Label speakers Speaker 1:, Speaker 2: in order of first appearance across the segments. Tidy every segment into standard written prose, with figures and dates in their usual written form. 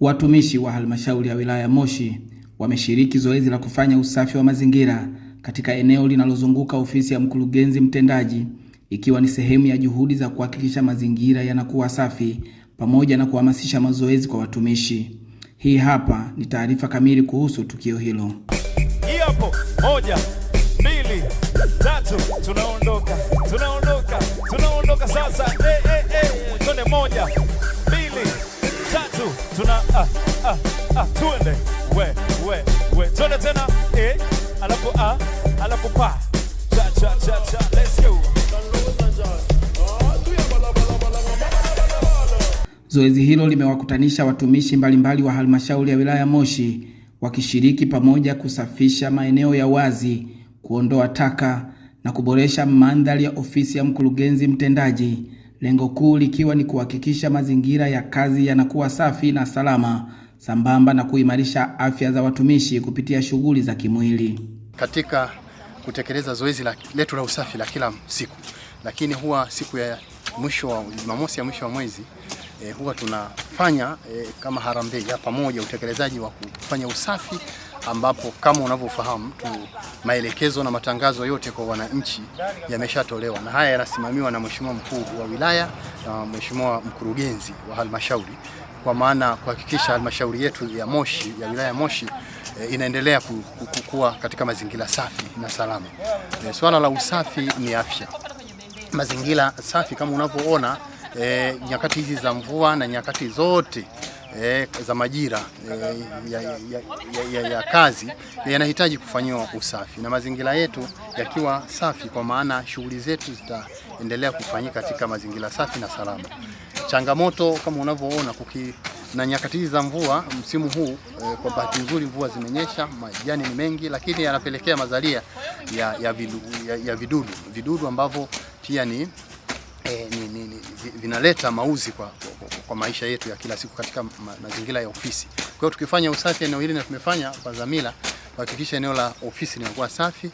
Speaker 1: Watumishi wa halmashauri ya wilaya Moshi wameshiriki zoezi la kufanya usafi wa mazingira katika eneo linalozunguka ofisi ya mkurugenzi mtendaji, ikiwa ni sehemu ya juhudi za kuhakikisha mazingira yanakuwa safi pamoja na kuhamasisha mazoezi kwa watumishi. Hii hapa ni taarifa kamili kuhusu tukio hilo.
Speaker 2: Hapo 1, 2, 3 tunaondoka sasa. Twende 1, 2, 3 tuende we twende tena alafu pa cha let's go.
Speaker 1: Zoezi hilo limewakutanisha watumishi mbalimbali wa halmashauri ya wilaya Moshi wakishiriki pamoja kusafisha maeneo ya wazi, kuondoa taka na kuboresha mandhari ya ofisi ya mkurugenzi mtendaji, lengo kuu likiwa ni kuhakikisha mazingira ya kazi yanakuwa safi na salama, sambamba na kuimarisha afya za watumishi kupitia shughuli za kimwili.
Speaker 3: Katika kutekeleza zoezi letu la usafi la kila siku, lakini huwa siku ya mwisho wa Jumamosi ya mwisho wa mwezi huwa tunafanya kama harambee ya pamoja utekelezaji wa kufanya usafi, ambapo kama unavyofahamu maelekezo na matangazo yote kwa wananchi yameshatolewa, na haya yanasimamiwa na Mheshimiwa Mkuu wa Wilaya na Mheshimiwa Mkurugenzi wa halmashauri, kwa maana kuhakikisha halmashauri yetu ya Moshi ya wilaya Moshi inaendelea kukua katika mazingira safi na salama. Swala la usafi ni afya. Mazingira safi kama unavyoona nyakati hizi za mvua na nyakati zote za majira ya kazi yanahitaji kufanyiwa usafi, na mazingira yetu yakiwa safi, kwa maana shughuli zetu zitaendelea kufanyika katika mazingira safi na salama. Changamoto kama unavyoona na nyakati hizi za mvua msimu huu, kwa bahati nzuri mvua zimenyesha, majani ni mengi, lakini yanapelekea mazalia ya vidudu ambavyo pia vinaleta mauzi kwa maisha yetu ya kila siku katika mazingira ya ofisi. Kwa hiyo tukifanya usafi eneo hili, na tumefanya kwa dhamira kuhakikisha eneo la ofisi linakuwa safi,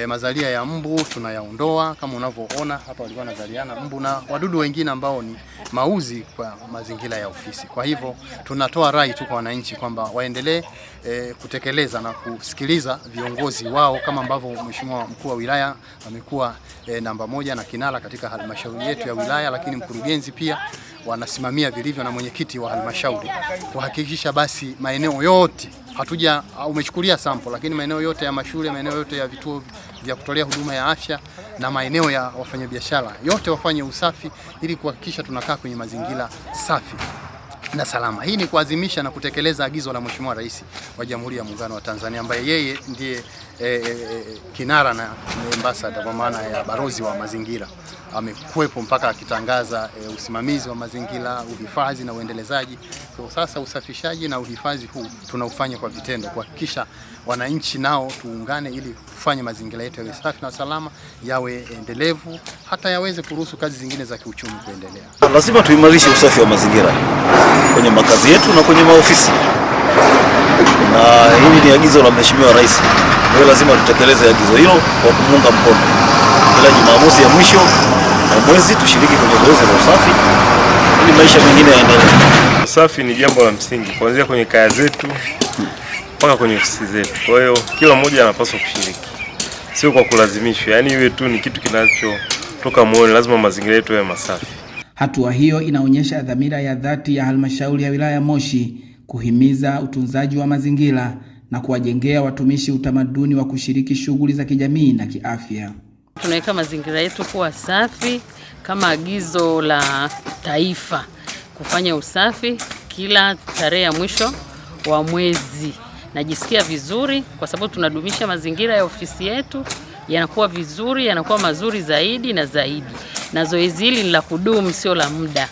Speaker 3: mazalia ya mbu tunayaondoa. Kama unavyoona hapa, walikuwa wanazaliana mbu na wadudu wengine ambao ni mauzi kwa mazingira ya ofisi. Kwa hivyo tunatoa rai tu kwa wananchi kwamba waendelee kutekeleza na kusikiliza viongozi wao, kama ambavyo Mheshimiwa Mkuu wa Wilaya amekuwa namba 1 na kinara katika halmashauri yetu ya wilaya, lakini mkurugenzi pia wanasimamia vilivyo na mwenyekiti wa halmashauri kuhakikisha basi maeneo yote umechukulia sample, lakini maeneo yote ya mashule, maeneo yote ya vituo vya kutolea huduma ya afya na maeneo ya wafanyabiashara yote wafanye usafi, ili kuhakikisha tunakaa kwenye mazingira safi na salama. Hii ni kuadhimisha na kutekeleza agizo la Mheshimiwa Rais wa Jamhuri ya Muungano wa Tanzania, ambaye yeye ndiye kinara na ambassador, kwa maana ya balozi wa mazingira. Amekuwepo mpaka akitangaza usimamizi wa mazingira, uhifadhi na uendelezaji. Kwa sasa usafishaji na uhifadhi huu tunaufanya kwa vitendo, kuhakikisha wananchi nao tuungane ili kufanya mazingira yetu yawe safi na salama, yawe endelevu, hata yaweze kuruhusu kazi zingine za kiuchumi kuendelea.
Speaker 4: Lazima tuimarishe usafi wa mazingira kwenye makazi yetu na kwenye maofisi, na hili ni agizo la Mheshimiwa Rais. Kwa lazima tutekeleze agizo hilo kwa kumunga mkono. Kila Jumamosi ya mwisho wa mwezi tushiriki kwenye zoezi la usafi ili maisha mengine yaendelee.
Speaker 5: Usafi ni jambo la msingi kuanzia kwenye kaya zetu mpaka kwenye ofisi zetu. Kwa hiyo kila mmoja anapaswa kushiriki, sio kwa kulazimishwa, yaani iwe tu ni kitu kinachotoka moyoni. Lazima mazingira yetu yawe masafi.
Speaker 1: Hatua hiyo inaonyesha dhamira ya dhati ya halmashauri ya wilaya Moshi kuhimiza utunzaji wa mazingira na kuwajengea watumishi utamaduni wa kushiriki shughuli za kijamii na kiafya.
Speaker 6: Tunaweka mazingira yetu kuwa safi kama agizo la taifa, kufanya usafi kila tarehe ya mwisho wa mwezi. Najisikia vizuri kwa sababu tunadumisha mazingira ya ofisi yetu yanakuwa vizuri, yanakuwa mazuri zaidi na zaidi. Na zoezi hili ni la kudumu, sio la muda.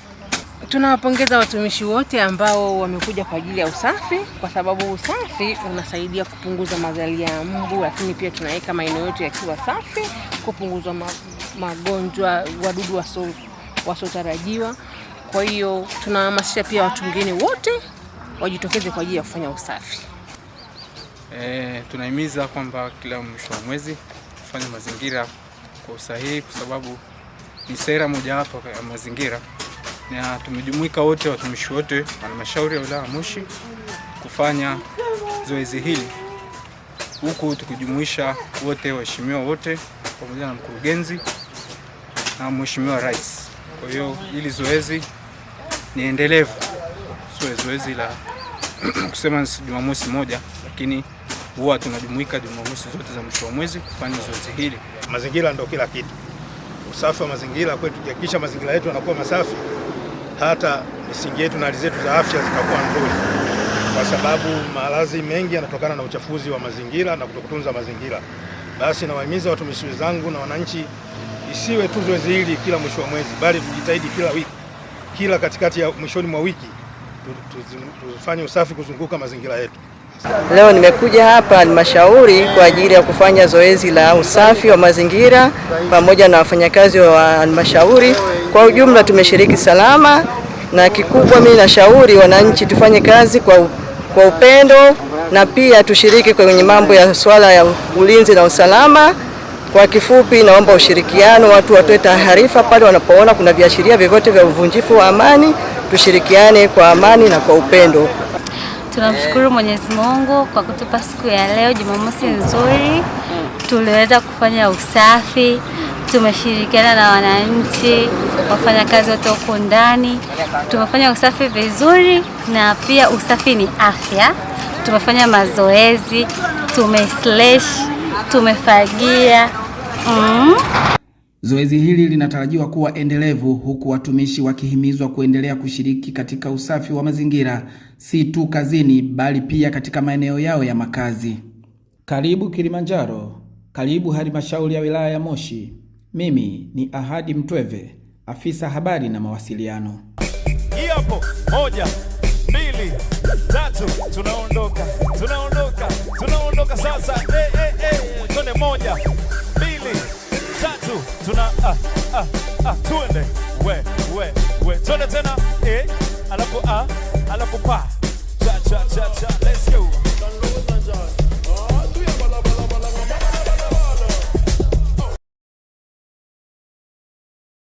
Speaker 7: Tunawapongeza watumishi wote ambao wamekuja kwa ajili ya usafi, kwa sababu usafi unasaidia kupunguza mazalia ya mbu, lakini pia tunaweka maeneo yetu yakiwa safi, kupunguza magonjwa, wadudu wasiotarajiwa. Kwa hiyo tunahamasisha pia watu wengine wote wajitokeze kwa ajili ya kufanya usafi.
Speaker 8: Tunahimiza kwamba kila mwisho wa mwezi tufanye mazingira kwa usahihi, kwa sababu ni sera mojawapo ya mazingira na tumejumuika wote, watumishi wote wa halmashauri ya wilaya Moshi kufanya zoezi hili, huku tukijumuisha wote waheshimiwa wote pamoja na mkurugenzi na mheshimiwa rais. Kwa hiyo hili zoezi ni endelevu, sio zoezi la kusema Jumamosi moja, lakini huwa tunajumuika Jumamosi zote za mwisho wa mwezi kufanya zoezi hili.
Speaker 9: Mazingira ndio kila kitu. Usafi wa mazingira kwetu, tukihakikisha mazingira yetu yanakuwa masafi, hata misingi yetu na hali zetu za afya zitakuwa nzuri, kwa sababu maradhi mengi yanatokana na uchafuzi wa mazingira na kutokutunza mazingira. Basi nawahimiza watumishi wenzangu na wananchi, isiwe tu zoezi hili kila mwisho wa mwezi, bali tujitahidi kila wiki, kila katikati ya mwishoni mwa wiki tufanye usafi kuzunguka mazingira yetu.
Speaker 10: Leo nimekuja hapa halmashauri kwa ajili ya kufanya zoezi la usafi wa mazingira pamoja na wafanyakazi wa halmashauri. Kwa ujumla tumeshiriki salama, na kikubwa mimi nashauri wananchi tufanye kazi kwa upendo, na pia tushiriki kwenye mambo ya swala ya ulinzi na usalama. Kwa kifupi, naomba ushirikiano, watu watoe taarifa pale wanapoona kuna viashiria vyovyote vya uvunjifu wa amani. Tushirikiane kwa amani na kwa upendo.
Speaker 11: Tunamshukuru Mwenyezi Mungu kwa kutupa siku ya leo, Jumamosi nzuri. Tuliweza kufanya usafi, tumeshirikiana na wananchi, wafanyakazi wote huko ndani. Tumefanya usafi vizuri, na pia usafi ni afya. Tumefanya mazoezi, tumefagia.
Speaker 1: Zoezi hili linatarajiwa kuwa endelevu, huku watumishi wakihimizwa kuendelea kushiriki katika usafi wa mazingira, si tu kazini bali pia katika maeneo yao ya makazi. Karibu Kilimanjaro, karibu halmashauri ya wilaya ya Moshi. Mimi ni Ahadi Mtweve, afisa habari na mawasiliano.
Speaker 2: Hapo 1 2 3 tunaondoka sasa. Tone 1 2 3 tuende we tone tena alafu pa cha